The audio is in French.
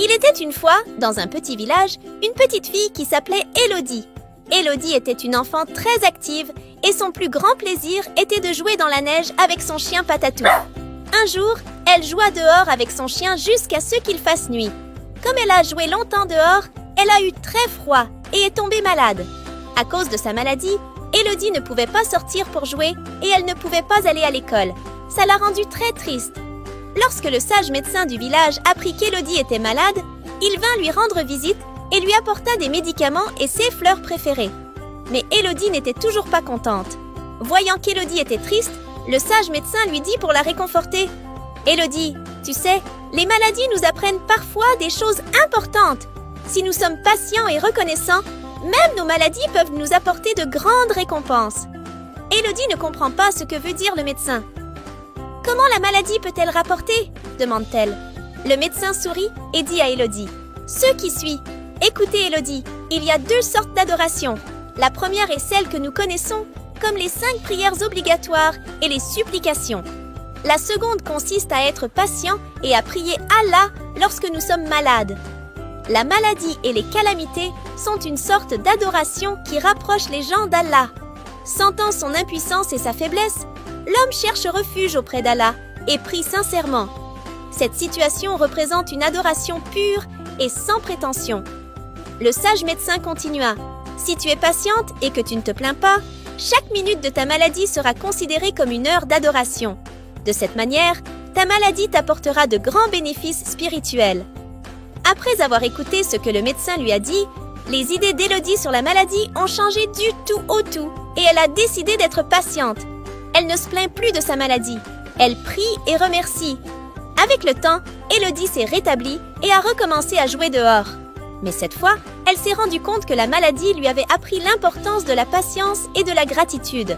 Il était une fois, dans un petit village, une petite fille qui s'appelait Élodie. Élodie était une enfant très active et son plus grand plaisir était de jouer dans la neige avec son chien Patatou. Un jour, elle joua dehors avec son chien jusqu'à ce qu'il fasse nuit. Comme elle a joué longtemps dehors, elle a eu très froid et est tombée malade. À cause de sa maladie, Élodie ne pouvait pas sortir pour jouer et elle ne pouvait pas aller à l'école. Ça l'a rendue très triste. Lorsque le sage médecin du village apprit qu'Élodie était malade, il vint lui rendre visite et lui apporta des médicaments et ses fleurs préférées. Mais Élodie n'était toujours pas contente. Voyant qu'Élodie était triste, le sage médecin lui dit pour la réconforter: « Élodie, tu sais, les maladies nous apprennent parfois des choses importantes. Si nous sommes patients et reconnaissants, même nos maladies peuvent nous apporter de grandes récompenses. » Élodie ne comprend pas ce que veut dire le médecin. « Comment la maladie peut-elle rapporter ?» demande-t-elle. Le médecin sourit et dit à Élodie: « Ce qui suit. Écoutez Élodie, il y a 2 sortes d'adoration. La première est celle que nous connaissons, comme les 5 prières obligatoires et les supplications. La seconde consiste à être patient et à prier Allah lorsque nous sommes malades. La maladie et les calamités sont une sorte d'adoration qui rapproche les gens d'Allah. Sentant son impuissance et sa faiblesse, l'homme cherche refuge auprès d'Allah et prie sincèrement. Cette situation représente une adoration pure et sans prétention. » Le sage médecin continua: « Si tu es patiente et que tu ne te plains pas, chaque minute de ta maladie sera considérée comme une heure d'adoration. De cette manière, ta maladie t'apportera de grands bénéfices spirituels. » Après avoir écouté ce que le médecin lui a dit, les idées d'Élodie sur la maladie ont changé du tout au tout et elle a décidé d'être patiente. Elle ne se plaint plus de sa maladie. Elle prie et remercie. Avec le temps, Élodie s'est rétablie et a recommencé à jouer dehors. Mais cette fois, elle s'est rendue compte que la maladie lui avait appris l'importance de la patience et de la gratitude.